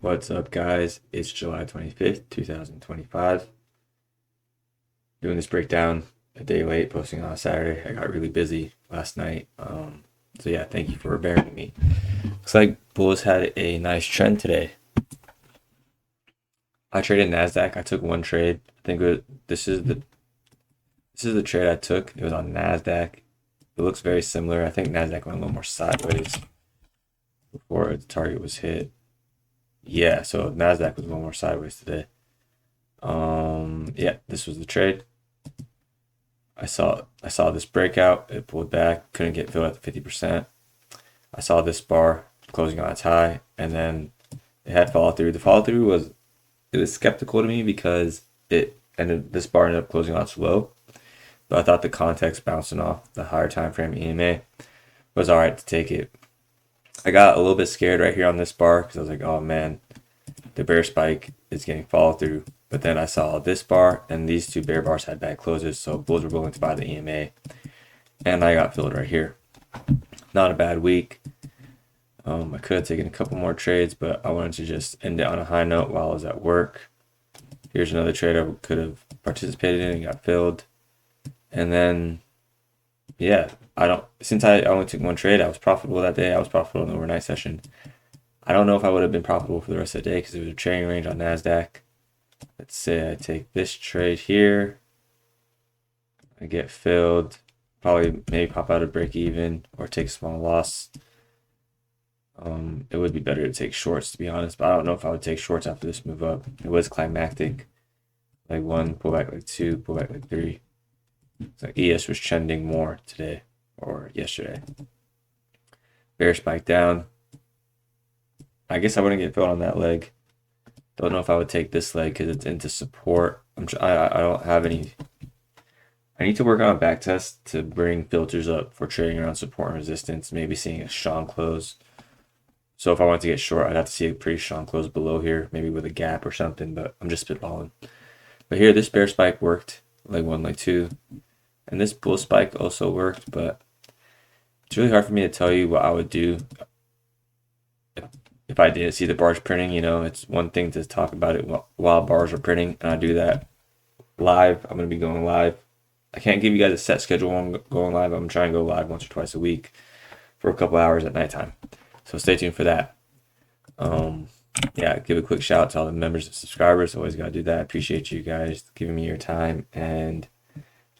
What's up, guys? It's July 25th, 2025. Doing this breakdown a day late, posting on a Saturday. I got really busy last night. So yeah, thank you for bearing with me. Looks like bulls had a nice trend today. I traded NASDAQ. I took one trade. I think this is the trade I took. It was on NASDAQ. It looks very similar. I think NASDAQ went a little more sideways before the target was hit. Yeah, so NASDAQ was a little more sideways today. Yeah, this was the trade. I saw this breakout. It pulled back, couldn't get filled at the 50%. I saw this bar closing on its high, and then it had follow through. The follow through was skeptical to me because this bar ended up closing on its low. But I thought the context bouncing off the higher time frame EMA was all right to take it. I got a little bit scared right here on this bar because I was like, oh man, the bear spike is getting follow through. But then I saw this bar and these two bear bars had bad closes, so bulls were willing to buy the EMA, and I got filled right here. Not a bad week. I could have taken a couple more trades, but I wanted to just end it on a high note while I was at work. Here's another trade I could have participated in and got filled. And then, yeah, since I only took one trade, I was profitable that day. I was profitable in the overnight session. I don't know if I would have been profitable for the rest of the day because it was a trading range on NASDAQ. Let's say I take this trade here. I get filled. Probably maybe pop out a break even or take a small loss. It would be better to take shorts, to be honest, but I don't know if I would take shorts after this move up. It was climactic. Leg 1, pull back leg 2, pull back leg 3. So ES was trending more today or yesterday. Bear spike down. I guess I wouldn't get filled on that leg. Don't know if I would take this leg because it's into support. I don't have any. I need to work on a back test to bring filters up for trading around support and resistance, maybe seeing a strong close. So if I wanted to get short, I'd have to see a pretty strong close below here, maybe with a gap or something, but I'm just spitballing. But here, this bear spike worked, leg 1, leg 2. And this bull spike also worked, but it's really hard for me to tell you what I would do if I did see the bars printing. You know, it's one thing to talk about it while bars are printing, and I do that live. I'm going to be going live. I can't give you guys a set schedule when I'm going live. I'm trying to go live once or twice a week for a couple hours at nighttime. So stay tuned for that. Yeah, give a quick shout out to all the members and subscribers. Always got to do that. I appreciate you guys giving me your time and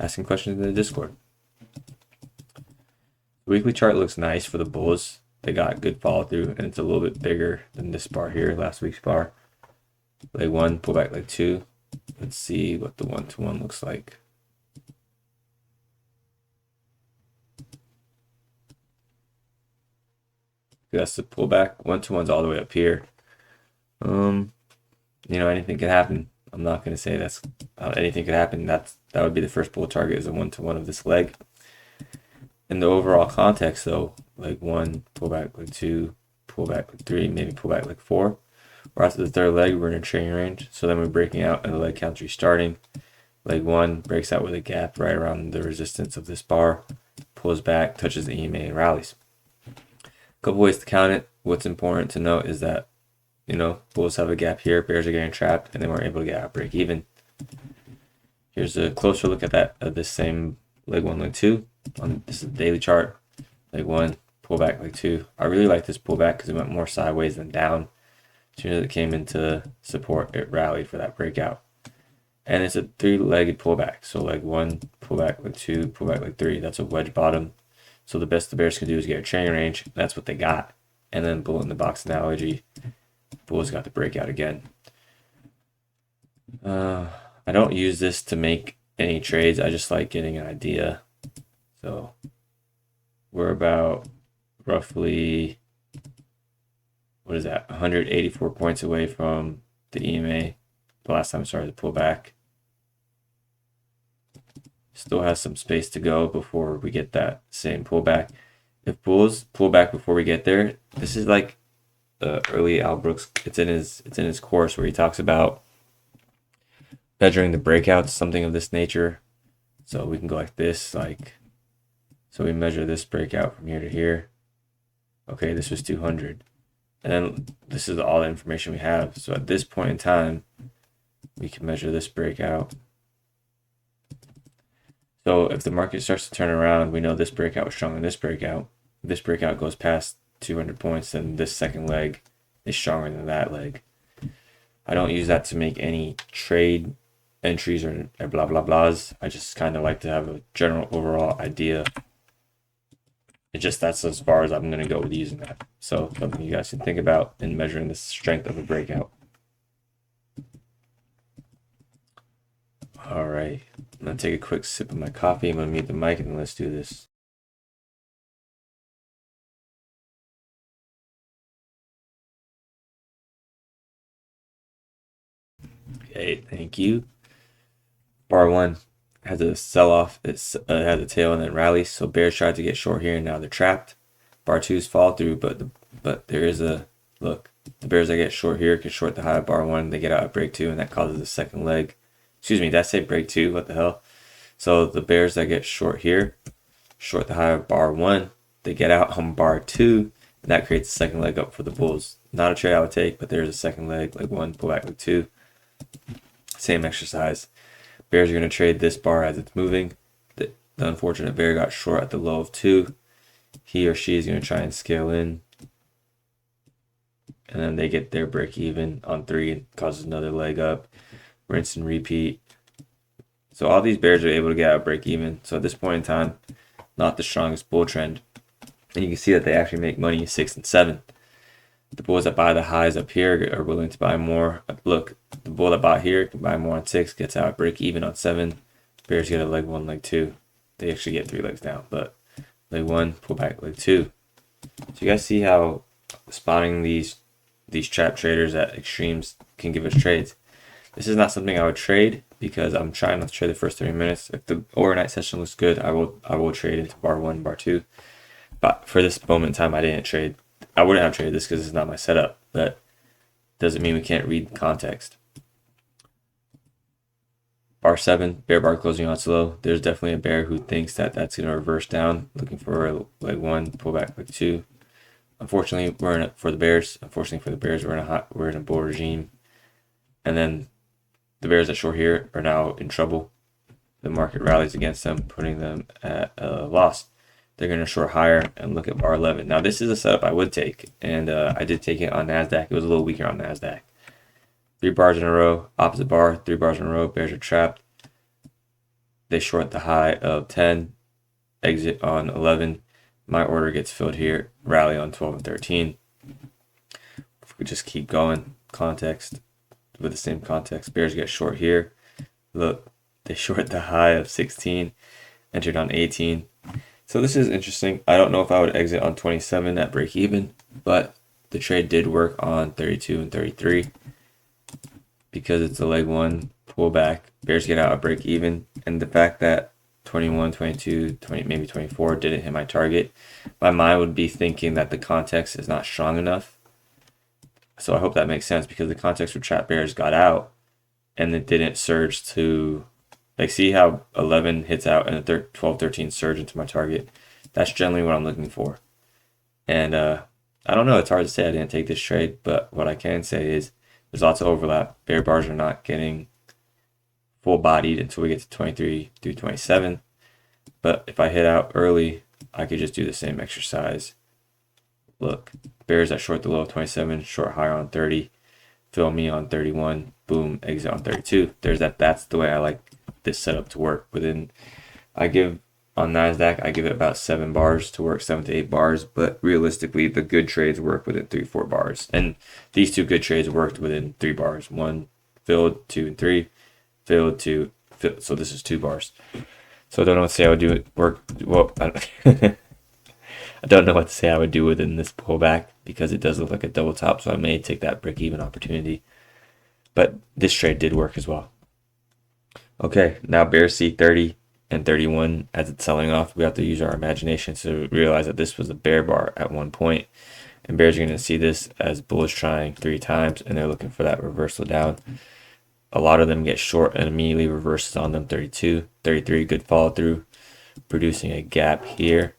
asking questions in the Discord. The weekly chart looks nice for the bulls. They got good follow through, and it's a little bit bigger than this bar here, last week's bar. Leg 1, pull back leg 2. Let's see what the 1-to-1 looks like. That's the pullback. 1-to-1's all the way up here. You know, anything could happen. I'm not going to say that's anything could happen. That would be the first bull target, is a 1-to-1 of this leg. In the overall context, though, leg 1, pull back leg 2, pull back leg 3, maybe pull back leg 4. Or after the third leg, we're in a trading range. So then we're breaking out and the leg count's restarting. Leg 1 breaks out with a gap right around the resistance of this bar, pulls back, touches the EMA, and rallies. A couple ways to count it. What's important to note is that, you know, bulls have a gap here, bears are getting trapped, and they weren't able to get out break even. Here's a closer look at that of this same leg 1, leg 2. This is the daily chart. Leg 1, pull back leg 2. I really like this pullback because it went more sideways than down. As soon as it came into support, it rallied for that breakout. And it's a 3-legged pullback. So leg 1, pull back leg 2, pull back leg 3. That's a wedge bottom. So the best the bears can do is get a trading range. That's what they got. And then bull in the box analogy, bulls got the breakout again. I don't use this to make any trades. I just like getting an idea. So we're about roughly, what is that, 184 points away from the EMA the last time I started to pull back. Still has some space to go before we get that same pullback. If bulls pull back before we get there, this is like early Al Brooks. It's in his course where he talks about measuring the breakouts, something of this nature. So we can go like this, so we measure this breakout from here to here. Okay, this was 200. And then this is all the information we have. So at this point in time, we can measure this breakout. So if the market starts to turn around, we know this breakout was stronger than this breakout. If this breakout goes past 200 points, then this second leg is stronger than that leg. I don't use that to make any trade entries or blah blah blahs. I just kind of like to have a general overall idea. That's as far as I'm going to go with using that. So something you guys can think about in measuring the strength of a breakout. All right, I'm going to take a quick sip of my coffee. I'm going to mute the mic and let's do this. Okay, thank you. Bar 1 has a sell-off. It has a tail and then rallies. So bears tried to get short here and now they're trapped. Bar 2's fall through, but there is a look. The bears that get short here can short the high of bar 1. They get out at break 2 and that causes a second leg. Excuse me, did I say break 2? What the hell? So the bears that get short here, short the high of bar 1. They get out on bar 2 and that creates a second leg up for the bulls. Not a trade I would take, but there's a second leg 1, pull back leg 2. Same exercise. Bears are going to trade this bar as it's moving. The unfortunate bear got short at the low of 2. He or she is going to try and scale in. And then they get their break even on 3 and causes another leg up. Rinse and repeat. So all these bears are able to get out break even. So at this point in time, not the strongest bull trend. And you can see that they actually make money 6 and 7. The bulls that buy the highs up here are willing to buy more. Look, the bull that bought here can buy more on 6, gets out break even on 7. Bears get a leg 1, leg 2. They actually get 3 legs down, but leg 1, pull back leg 2. So you guys see how spotting these trap traders at extremes can give us trades. This is not something I would trade because I'm trying not to trade the first 30 minutes. If the overnight session looks good, I will trade into bar 1, bar 2. But for this moment in time, I didn't trade. I wouldn't have traded this because it's not my setup, but doesn't mean we can't read context. Bar 7, bear bar closing on slow. There's definitely a bear who thinks that that's going to reverse down, looking for leg 1, pull back leg 2. Unfortunately, for the bears, we're in a bull regime, and then the bears that short here are now in trouble. The market rallies against them, putting them at a loss. They're going to short higher and look at bar 11. Now, this is a setup I would take, and I did take it on NASDAQ. It was a little weaker on NASDAQ. 3 bars in a row, opposite bar, 3 bars in a row, bears are trapped. They short the high of 10, exit on 11. My order gets filled here, rally on 12 and 13. If we just keep going, context, with the same context, bears get short here. Look, they short the high of 16, entered on 18. So this is interesting. I don't know if I would exit on 27 at break even, but the trade did work on 32 and 33 because it's a leg 1 pullback. Bears get out at break even, and the fact that 21, 22, 20, maybe 24 didn't hit my target, my mind would be thinking that the context is not strong enough. So I hope that makes sense because the context for trap bears got out and it didn't surge to, like, see how 11 hits out and the 12, 13 surge into my target. That's generally what I'm looking for. And I don't know. It's hard to say. I didn't take this trade, but what I can say is there's lots of overlap. Bear bars are not getting full bodied until we get to 23 through 27. But if I hit out early, I could just do the same exercise. Look, bears that short the low of 27, short higher on 30, fill me on 31, boom, exit on 32. There's that. That's the way I like this setup to work within. On NASDAQ, I give it about 7 bars to work, 7 to 8 bars, but realistically the good trades work within 3-4 bars, and these 2 good trades worked within 3 bars. 1 filled, 2 and 3 filled, 2 filled. So this is 2 bars. So I don't know what to say I would do it work. Well, I don't know what to say I would do within this pullback because it does look like a double top, so I may take that break even opportunity, but this trade did work as well. Okay, now bears see 30 and 31 as it's selling off. We have to use our imagination to realize that this was a bear bar at one point, and bears are going to see this as bullish trying 3 times, and they're looking for that reversal down. A lot of them get short and immediately reverses on them. 32, 33, good follow through, producing a gap here.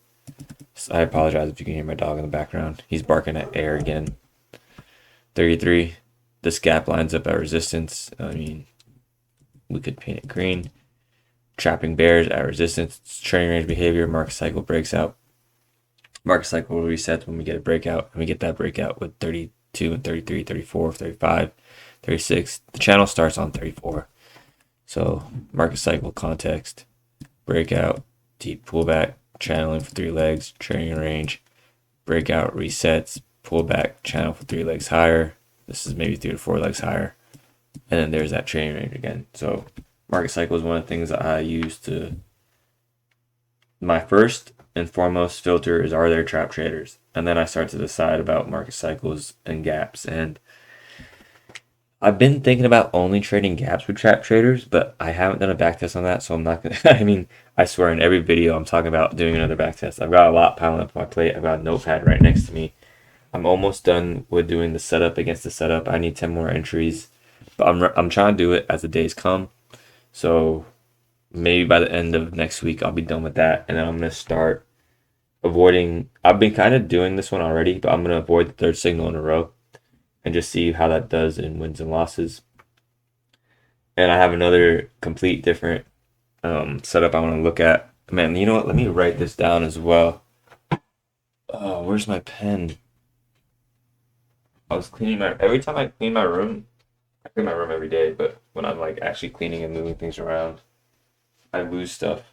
So I apologize if you can hear my dog in the background. He's barking at air again. 33. This gap lines up at resistance. I mean, we could paint it green. Trapping bears at resistance. Trading range behavior. Market cycle breaks out. Market cycle resets when we get a breakout, and we get that breakout with 32 and 33, 34, 35, 36. The channel starts on 34. So market cycle context, breakout, deep pullback, channeling for 3 legs, trading range, breakout, resets, pullback, channel for 3 legs higher. This is maybe 3 to 4 legs higher. And then there's that trading range again. So market cycle is one of the things that I use to, my first and foremost filter is, are there trap traders? And then I start to decide about market cycles and gaps. And I've been thinking about only trading gaps with trap traders, but I haven't done a back test on that, so I'm not gonna. I mean, I swear in every video I'm talking about doing another back test. I've got a lot piling up on my plate. I've got a notepad right next to me. I'm almost done with doing the setup against the setup. I need 10 more entries, but I'm trying to do it as the days come. So maybe by the end of next week I'll be done with that, and then I'm gonna start avoiding. I've been kind of doing this one already, but I'm gonna avoid the third signal in a row and just see how that does in wins and losses. And I have another complete different setup I want to look at. Man, you know what? Let me write this down as well. Oh, where's my pen? I was cleaning my, every time I clean my room, I clean my room every day, but when I'm like actually cleaning and moving things around, I lose stuff.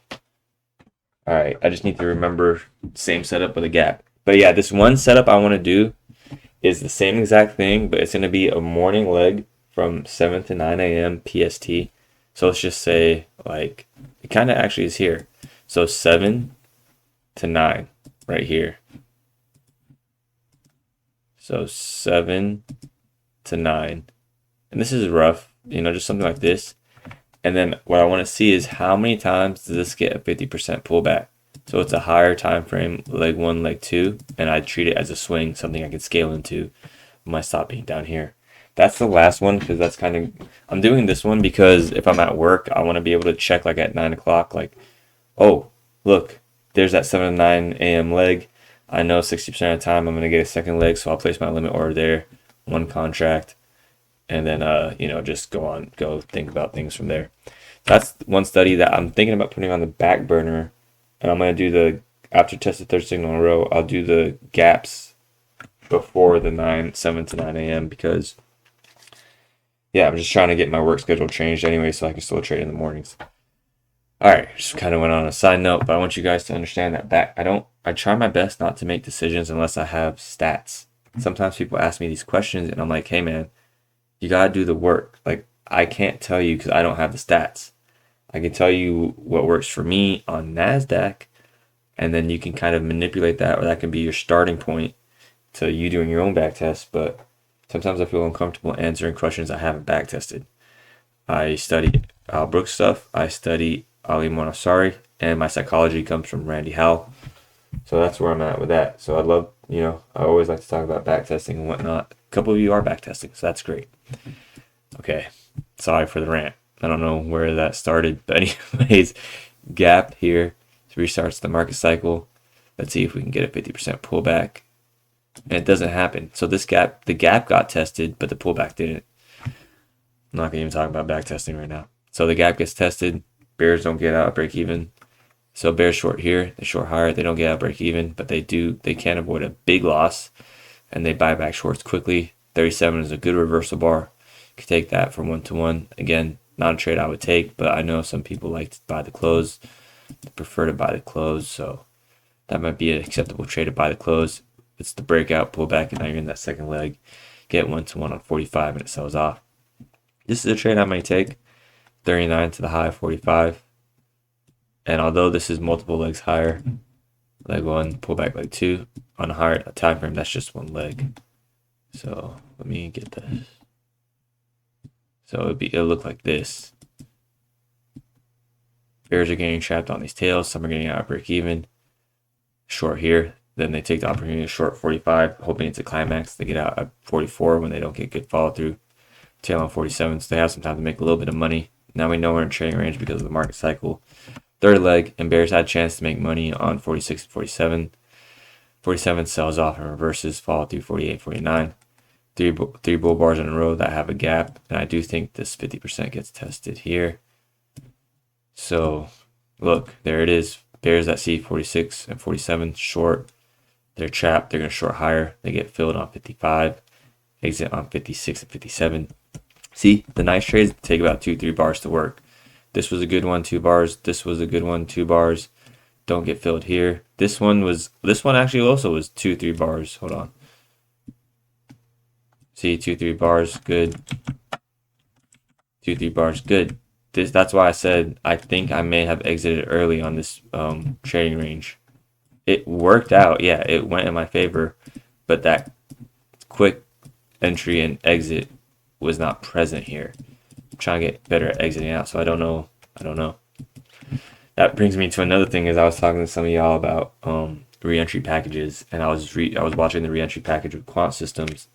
All right, I just need to remember same setup with a gap. But yeah, this one setup I want to do is the same exact thing, but it's going to be a morning leg from 7 to 9 a.m. PST. So let's just say, like, it kind of actually is here. So 7 to 9 right here. So 7 to 9. And this is rough, you know, just something like this. And then what I want to see is how many times does this get a 50% pullback? So it's a higher time frame, leg 1, leg 2, and I treat it as a swing, something I can scale into when I stop being down here. That's the last one, because that's kind of, I'm doing this one because if I'm at work, I want to be able to check like at 9 o'clock, like, oh, look, there's that 7 to 9 a.m. leg. I know 60% of the time I'm going to get a second leg, so I'll place my limit order there, one contract, and then, you know, just go think about things from there. That's one study that I'm thinking about putting on the back burner. And I'm going to do the, after test the third signal in a row, I'll do the gaps before the 7 to 9 a.m. because, yeah, I'm just trying to get my work schedule changed anyway so I can still trade in the mornings. All right, just kind of went on a side note, but I want you guys to understand that I try my best not to make decisions unless I have stats. Sometimes people ask me these questions and I'm like, hey man, you got to do the work. Like, I can't tell you because I don't have the stats. I can tell you what works for me on NASDAQ, and then you can kind of manipulate that, or that can be your starting point to you doing your own back test. But sometimes I feel uncomfortable answering questions I haven't back tested. I study Al Brooks stuff. I study Ali Monassari, and my psychology comes from Randy Howell. So that's where I'm at with that. So I'd love, you know, I always like to talk about back testing and whatnot. A couple of you are back testing, so that's great. Okay, sorry for the rant. I don't know where that started, but anyways, gap here restarts the market cycle. Let's see if we can get a 50% pullback. And it doesn't happen. So this gap, the gap got tested, but the pullback didn't. I'm not gonna even talk about back testing right now. So the gap gets tested. Bears don't get out break even. So bears short here, they short higher, they don't get out break even, but they can avoid a big loss, and they buy back shorts quickly. 37 is a good reversal bar. You can take that from 1 to 1. Again, not a trade I would take, but I know some people like to buy the close. They prefer to buy the close, so that might be an acceptable trade to buy the close. It's the breakout, pullback, and now you're in that second leg. Get 1 to 1 on 45 and it sells off. This is a trade I might take. 39 to the high, 45. And although this is multiple legs higher, leg 1, pullback leg 2, on a higher time frame, that's just one leg. So let me get this. So it'll look like this. Bears are getting trapped on these tails. Some are getting out of break even. Short here. Then they take the opportunity to short 45, hoping it's a climax. They get out at 44 when they don't get good follow through. Tail on 47, so they have some time to make a little bit of money. Now we know we're in trading range because of the market cycle. Third leg, and bears had a chance to make money on 46 and 47. 47 sells off and reverses, follow through 48, 49. three bull bars in a row that have a gap, and I do think this 50% gets tested here. So look, there it is. Bears that see 46 and 47 short. They're trapped. They're going to short higher. They get filled on 55. Exit on 56 and 57. See, the nice trades take about 2-3 bars to work. This was a good one, 2 bars. This was a good one, 2 bars. Don't get filled here. This one actually also was 2-3 bars. Hold on. See, 2-3 bars, good. 2-3 bars, good. That's why I said I think I may have exited early on this trading range. It worked out, yeah, it went in my favor, but that quick entry and exit was not present here. I'm trying to get better at exiting out, so I don't know. That brings me to another thing. Is I was talking to some of y'all about re-entry packages, and I was watching the re-entry package with Quant Systems,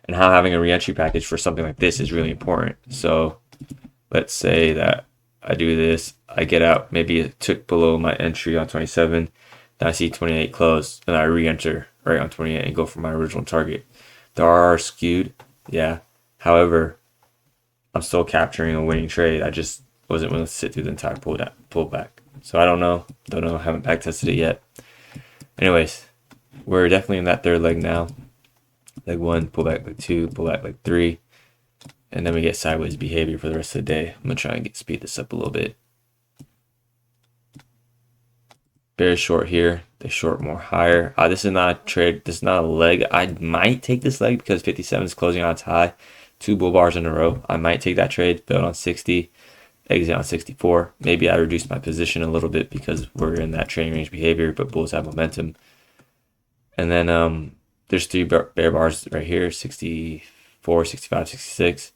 and how having a re-entry package for something like this is really important. So let's say that I do this, I get out, maybe it took below my entry on 27, then I see 28 close, and I re-enter right on 28 and go for my original target. The RR skewed, yeah. However, I'm still capturing a winning trade. I just wasn't willing to sit through the entire pullback. So I don't know, haven't back tested it yet. Anyways, we're definitely in that third leg now. Leg 1, pullback leg 2, pullback leg 3. And then we get sideways behavior for the rest of the day. I'm going to try and speed this up a little bit. Bears short here. They short more higher. This is not a trade. This is not a leg. I might take this leg because 57 is closing on its high. 2 bull bars in a row. I might take that trade. Build on 60. Exit on 64. Maybe I reduce my position a little bit because we're in that trading range behavior, but bulls have momentum. And then there's 3 bear bars right here. 64, 65, 66.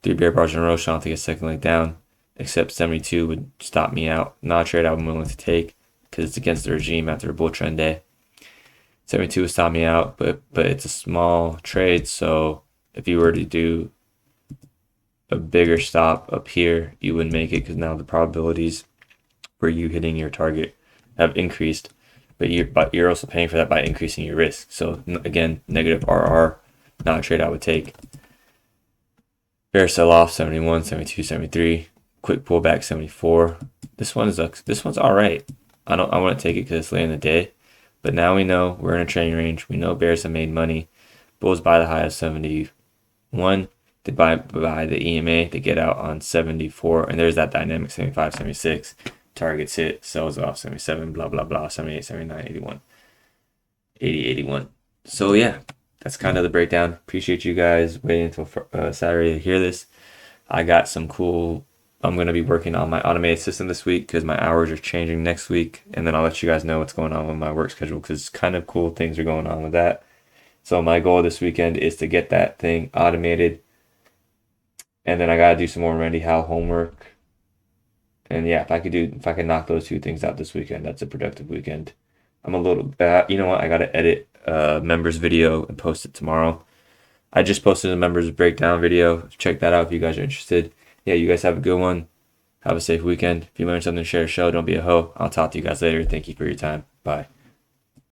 3 bear bars in a row, so I don't think a second leg down, except 72 would stop me out. Not a trade I'm willing to take because it's against the regime after a bull trend day. 72 would stop me out, but it's a small trade, so if you were to do a bigger stop up here, you wouldn't make it because now the probabilities for you hitting your target have increased, but you're also paying for that by increasing your risk. So again, negative RR, not a trade I would take. Bear sell off 71, 72, 73. Quick pullback 74. This one's all right. I want to take it because it's late in the day, but now we know we're in a trading range. We know bears have made money. Bulls buy the high of 71. They buy the EMA. They get out on 74, and there's that dynamic 75, 76. Targets hit, sells off 77, blah blah blah, 78, 79, 81, 80, 81. So yeah. That's kind of the breakdown. Appreciate you guys waiting until Saturday to hear this. I got some cool. I'm going to be working on my automated system this week because my hours are changing next week. And then I'll let you guys know what's going on with my work schedule because kind of cool things are going on with that. So my goal this weekend is to get that thing automated. And then I got to do some more Randy Howe homework. And yeah, if I could knock those 2 things out this weekend, that's a productive weekend. I'm a little bad. You know what? I got to edit members video and post it tomorrow. I just posted a members breakdown video. Check that out if you guys are interested. Yeah, you guys have a good one. Have a safe weekend. If you learned something, share a show. Don't be a hoe. I'll talk to you guys later. Thank you for your time. Bye.